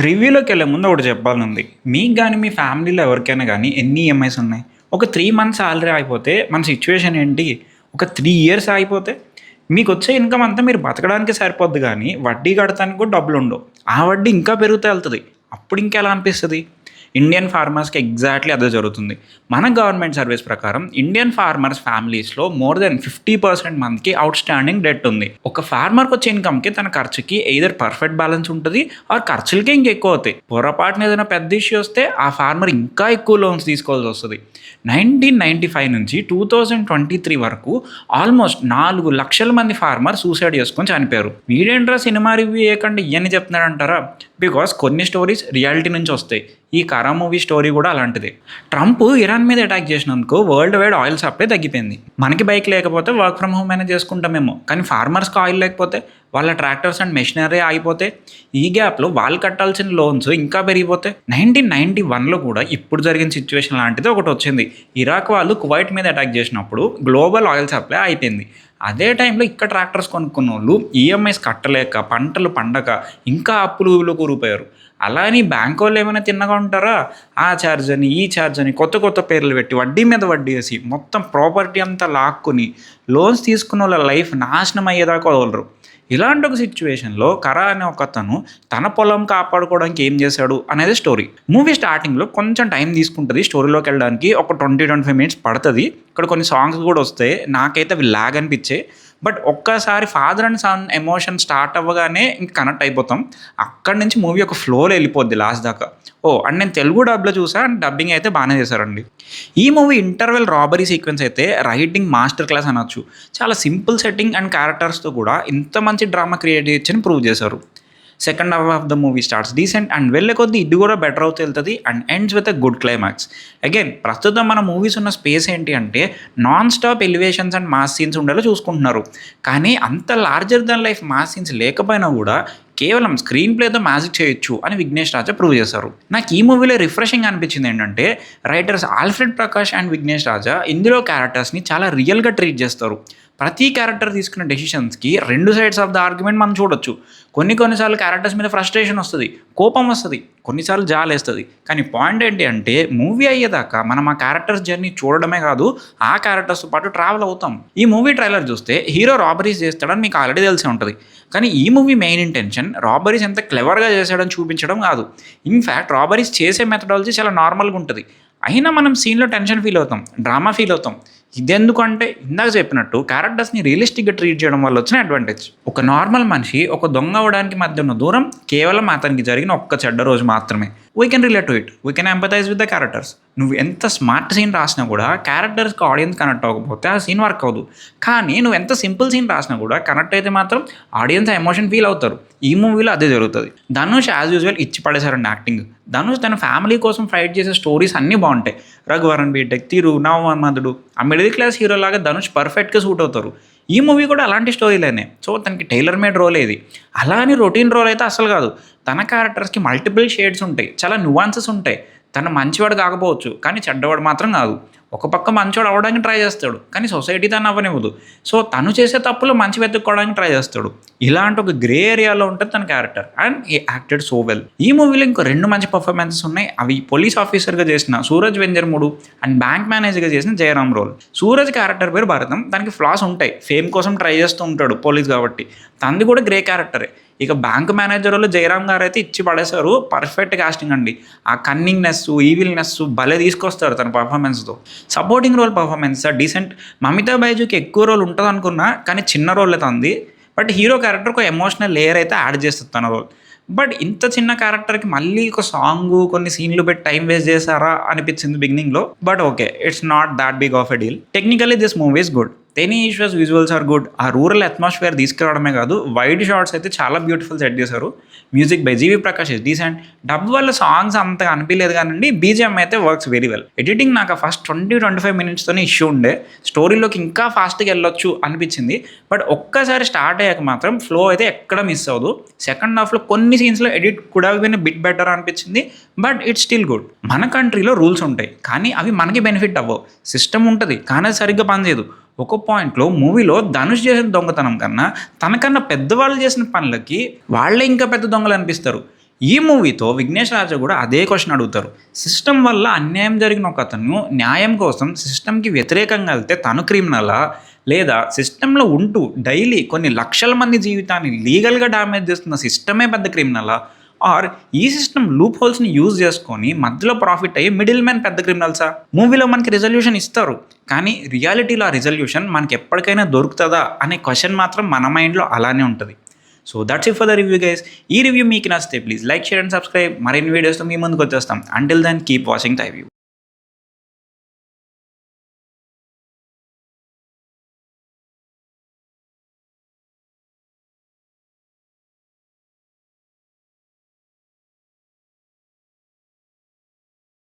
రివ్యూలోకి వెళ్ళే ముందు ఒకటి చెప్పాలనుంది. మీకు గానీ, మీ ఫ్యామిలీలో ఎవరికైనా గానీ ఎన్ని ఈఎంఐస్ ఉన్నాయి? ఒక 3 మంత్స్ సాలరీ ఆగిపోతే మన సిట్యుయేషన్ ఏంటి? ఒక 3 ఇయర్స్ ఆగిపోతే మీకొచ్చే ఇన్‌కమ్ అంతా మీరు బతకడానికే సరిపోద్ది గానీ, వడ్డీ కడతానికి కూడా డబ్బులుండవు. ఆ వడ్డీ ఇంకా పెరుగుతా ఎళ్తది. అప్పుడు ఇంకెలా అనిపిస్తది? ఇండియన్ ఫార్మర్స్‌కి ఎగ్జాక్ట్‌లీ అదే జరుగుతుంది. మన గవర్నమెంట్ సర్వేస్ ప్రకారం ఇండియన్ ఫార్మర్స్ ఫ్యామిలీస్‌లో మోర్ దెన్ 50% మందికి ఔట్‌స్టాండింగ్ డెట్ ఉంది. ఒక ఫార్మర్‌కొచ్చే ఇన్‌కమ్‌కి తన ఖర్చుకి ఎయిదర్ పర్ఫెక్ట్ బ్యాలెన్స్ ఉంటది ఆర్ ఖర్చులకే ఇంకెక్కువవుతాయి. పొరపాటున ఏదైనా పెద్ద ఇష్యూ వస్తే ఆ ఫార్మర్ ఇంకా ఎక్కువ లోన్స్ తీసుకోవాల్సొస్తది. 1995 నుంచి 2023 వరకు ఆల్మోస్ట్ 4,00,000 మంది ఫార్మర్ సూసైడ్ చేసుకొని చనిపోయారు. వీడేంట్రా సినిమా రివ్యూ చేయకుండా ఇయన్నీ చెప్తున్నాడంటారా? బికాస్ కొన్ని స్టోరీస్ రియాలిటీ నుంచి వస్తాయి. ఈ కరా మూవీ స్టోరీ కూడా అలాంటిదే. ట్రంప్ ఇరాన్ మీద అటాక్ చేసినందుకు వరల్డ్ వైడ్ ఆయిల్ సప్లై తగ్గిపోయింది. మనకి బైక్ లేకపోతే వర్క్ ఫ్రమ్ హోమ్ అయినా చేసుకుంటామేమో, కానీ ఫార్మర్స్కి ఆయిల్ లేకపోతే వాళ్ళ ట్రాక్టర్స్ అండ్ మెషినరీ ఆగిపోతే ఈ గ్యాప్లో వాళ్ళు కట్టాల్సిన లోన్స్ ఇంకా పెరిగిపోతే 1991లో కూడా ఇప్పుడు జరిగిన సిచ్యువేషన్ లాంటిది ఒకటి వచ్చింది. ఇరాక్ వాళ్ళు కువైట్ మీద అటాక్ చేసినప్పుడు గ్లోబల్ ఆయిల్ సప్లై అయిపోయింది. అదే టైంలో ఇక్కడ ట్రాక్టర్స్ కొనుక్కున్న వాళ్ళు ఈఎంఐస్ కట్టలేక పంటలు పండక ఇంకా అప్పులు కూరుకుపోయారు. అలా అని బ్యాంక్ వాళ్ళు ఏమైనా తిన్నగా ఉంటారా? ఆ ఛార్జ్ అని ఈ ఛార్జ్ అని కొత్త కొత్త పేర్లు పెట్టి వడ్డీ మీద వడ్డీ వేసి మొత్తం ప్రాపర్టీ అంతా లాక్కుని లోన్స్ తీసుకున్న వాళ్ళ లైఫ్ నాశనం అయ్యేదాకా వదలరు. ఇలాంటి ఒక సిచ్యువేషన్లో కరా అనే ఒకతను తన పొలం కాపాడుకోవడానికి ఏం చేశాడు అనేది స్టోరీ. మూవీ స్టార్టింగ్లో కొంచెం టైం తీసుకుంటుంది స్టోరీలోకి వెళ్ళడానికి. ఒక 20-25 మినిట్స్ పడుతుంది. ఇక్కడ కొన్ని సాంగ్స్ కూడా వస్తాయి. నాకైతే అవి లాగ్ అనిపించాయి. బట్ ఒక్కసారి father and son emotion start అవ్వగానే ఇంక కనెక్ట్ అయిపోతాం. అక్కడి నుంచి మూవీ ఒక ఫ్లోలో వెళ్ళిపోద్ది లాస్ట్ దాకా. అండ్ నేను తెలుగు డబ్లో చూసా అండ్ డబ్బింగ్ అయితే బాగానే చేశారండి. ఈ మూవీ ఇంటర్వెల్ రాబరీ సీక్వెన్స్ అయితే రైటింగ్ మాస్టర్ క్లాస్ అనొచ్చు. చాలా సింపుల్ సెట్టింగ్ అండ్ క్యారెక్టర్స్తో కూడా ఇంత మంచి డ్రామా క్రియేట్ చేయొచ్చని ప్రూవ్ చేశారు. Second half of the movie starts decent and వెళ్ళే కొద్దీ ఇది కూడా బెటర్ అవుతూ వెళ్తుంది and ends with a good climax. Again ప్రస్తుతం మన మూవీస్ ఉన్న స్పేస్ ఏంటి అంటే non stop elevations and mass scenes ఉండేలా చూసుకుంటున్నారు. కానీ అంత larger than life mass scenes లేకపోయినా కూడా కేవలం స్క్రీన్ ప్లేతో మ్యాజిక్ చేయొచ్చు అని విఘ్నేష్ రాజా ప్రూవ్ చేశారు. నాకు ఈ మూవీలో రిఫ్రెషింగ్ అనిపించింది ఏంటంటే writers Alfred Prakash and Vignesh Raja ఇందులో క్యారెక్టర్స్ని చాలా రియల్గా ట్రీట్ చేస్తారు. ప్రతి క్యారెక్టర్ తీసుకున్న డెసిషన్స్కి 2 సైడ్స్ ఆఫ్ ద ఆర్గ్యుమెంట్ మనం చూడొచ్చు. కొన్నిసార్లు క్యారెక్టర్స్ మీద ఫ్రస్ట్రేషన్ వస్తుంది, కోపం వస్తుంది, కొన్నిసార్లు జాలేస్తుంది. కానీ పాయింట్ ఏంటి అంటే మూవీ అయ్యేదాకా మనం ఆ క్యారెక్టర్స్ జర్నీ చూడడమే కాదు, ఆ క్యారెక్టర్స్తో పాటు ట్రావెల్ అవుతాం. ఈ మూవీ ట్రైలర్ చూస్తే హీరో రాబరీస్ చేస్తాడని మీకు ఆల్రెడీ తెలిసే ఉంటుంది. కానీ ఈ మూవీ మెయిన్ ఇంటెన్షన్ రాబరీస్ ఎంత క్లెవర్గా చేశాడని చూపించడం కాదు. ఇన్ఫ్యాక్ట్ రాబరీస్ చేసే మెథడాలజీ చాలా నార్మల్గా ఉంటుంది. అయినా మనం సీన్లో టెన్షన్ ఫీల్ అవుతాం, డ్రామా ఫీల్ అవుతాం. ఇదెందుకంటే ఇందాక చెప్పినట్టు క్యారెక్టర్స్ని రియలిస్టిక్గా ట్రీట్ చేయడం వల్ల వచ్చిన అడ్వాంటేజ్. ఒక నార్మల్ మనిషి ఒక దొంగ అవడానికి మధ్య ఉన్న దూరం కేవలం అతనికి జరిగిన ఒక్క చెడ్డ రోజు మాత్రమే. We can relate to it, we can empathise with the characters. నువ్వు ఎంత స్మార్ట్ సీన్ రాసినా కూడా క్యారెక్టర్స్కి ఆడియన్స్ కనెక్ట్ అవ్వకపోతే ఆ సీన్ వర్క్ అవ్వదు. కానీ నువ్వు ఎంత సింపుల్ సీన్ రాసినా కూడా కనెక్ట్ అయితే మాత్రం ఆడియన్స్ ఎమోషన్ ఫీల్ అవుతారు. ఈ మూవీలో అదే జరుగుతుంది. ధనుష్ యాజ్ యూజువల్ ఇచ్చి పడేశారండి యాక్టింగ్. ధనుష్ తన ఫ్యామిలీ కోసం ఫైట్ చేసే స్టోరీస్ అన్నీ బాగుంటాయి. రఘువరన్ బీటెక్, తిరు, నవమన్మధుడు, ఆ మిడిల్ క్లాస్ హీరోలాగా ధనుష్ పర్ఫెక్ట్గా సూట్ అవుతారు. ఈ మూవీ కూడా అలాంటి స్టోరీలేనే. సో తనకి టైలర్ మేడ్ రోల్ ఏది. అలా అని రొటీన్ రోల్ అయితే అసలు కాదు. తన క్యారెక్టర్స్కి మల్టిపుల్ షేడ్స్ ఉంటాయి, చాలా న్యూవాన్సెస్ ఉంటాయి. తను మంచివాడు కాకపోవచ్చు, కానీ చెడ్డవాడు మాత్రం కాదు. ఒక పక్క మంచివాడు అవ్వడానికి ట్రై చేస్తాడు, కానీ సొసైటీ తను అవ్వనివ్వదు. సో తను చేసే తప్పులు మంచి వెతుక్కోవడానికి ట్రై చేస్తాడు. ఇలాంటి ఒక గ్రే ఏరియాలో ఉంటుంది తన character and he acted so well. ఈ మూవీలో ఇంకో 2 మంచి పర్ఫార్మెన్సెస్ ఉన్నాయి. అవి పోలీస్ ఆఫీసర్గా చేసిన సూరజ్ వెంజర్ముడు అండ్ బ్యాంక్ మేనేజర్గా చేసిన జయరామ్ రోల్. సూరజ్ క్యారెక్టర్ పేరు భరతం. దానికి ఫ్లాస్ ఉంటాయి, ఫేమ్ కోసం ట్రై చేస్తూ ఉంటాడు పోలీస్ కాబట్టి. తనది కూడా గ్రే క్యారెక్టరే. ఇక బ్యాంక్ మేనేజర్ వాళ్ళు జయరామ్ గారు అయితే ఇచ్చి పడేశారు. పర్ఫెక్ట్ కాస్టింగ్ అండి. ఆ కన్నింగ్నెస్, ఈవిల్నెస్ భలే తీసుకొస్తారు తన పర్ఫార్మెన్స్తో. Supporting role performance decent. Mamitha బైజుకి ఎక్కువ రోల్ ఉంటుంది అనుకున్నా, కానీ చిన్న రోల్ అయితే ఉంది. బట్ హీరో క్యారెక్టర్ ఒక ఎమోషనల్ లేయర్ అయితే యాడ్ చేస్తుంది తన రోల్. బట్ ఇంత చిన్న క్యారెక్టర్కి మళ్ళీ ఒక సాంగ్, కొన్ని సీన్లు పెట్టి టైం వేస్ట్ చేశారా అనిపించింది బిగినింగ్లో. But okay, it's not that big of a deal. Technically this movie is good. Theni Eshwar's visuals are good. ఆ రూరల్ అట్మాస్ఫియర్ తీసుకురావడమే కాదు, వైడ్ షాట్స్ అయితే చాలా బ్యూటిఫుల్ సెట్ చేశారు. Music by GV Prakash is decent. Dub వల్ల సాంగ్స్ అంతగా అనిపించలేదు కానీ బీజిఎం అయితే వర్క్స్ వెరీ వెల్. ఎడిటింగ్ నాకు ఫస్ట్ 20-25 మినిట్స్తోనే ఇష్యూ ఉండే. స్టోరీలోకి ఇంకా ఫాస్ట్గా వెళ్ళొచ్చు అనిపించింది. బట్ ఒక్కసారి స్టార్ట్ అయ్యాక మాత్రం ఫ్లో అయితే ఎక్కడ మిస్ అవ్వదు. సెకండ్ హాఫ్లో కొన్ని సీన్స్లో ఎడిట్ కూడా బిట్ బెటర్ అనిపించింది. But it's still good. మన కంట్రీలో రూల్స్ ఉంటాయి, కానీ అవి మనకి బెనిఫిట్ అవ్వవు. సిస్టమ్ ఉంటుంది, కానీ అది సరిగ్గా పనిచేయదు. ఒక పాయింట్లో మూవీలో ధనుష్ చేసిన దొంగతనం కన్నా తనకన్నా పెద్దవాళ్ళు చేసిన పనులకి వాళ్ళే ఇంకా పెద్ద దొంగలు అనిపిస్తారు. ఈ మూవీతో విఘ్నేష్ రాజా కూడా అదే క్వశ్చన్ అడుగుతారు. సిస్టమ్ వల్ల అన్యాయం జరిగిన ఒక అతను న్యాయం కోసం సిస్టమ్కి వ్యతిరేకంగా వెళ్తే తను క్రిమినలా, లేదా సిస్టంలో ఉంటూ డైలీ కొన్ని లక్షల మంది జీవితాన్ని లీగల్గా డ్యామేజ్ చేస్తున్న సిస్టమే పెద్ద క్రిమినలా, ఆర్ ఈ సిస్టమ్ లూప్ హోల్స్ని యూజ్ చేసుకొని మధ్యలో ప్రాఫిట్ అయ్యి మిడిల్ మ్యాన్ పెద్ద క్రిమినల్సా? మూవీలో మనకి రిజల్యూషన్ ఇస్తారు, కానీ రియాలిటీలో ఆ రిజల్యూషన్ మనకి ఎప్పటికైనా దొరుకుతుందా అనే క్వశ్చన్ మాత్రం మన మైండ్లో అలానే ఉంటుంది. So that's it for the review guys. ఈ రివ్యూ మీకు నచ్చితే please like, share and subscribe. మరిన్ని వీడియోస్తో మీ ముందుకు వచ్చేస్తాం. Until then keep watching the review.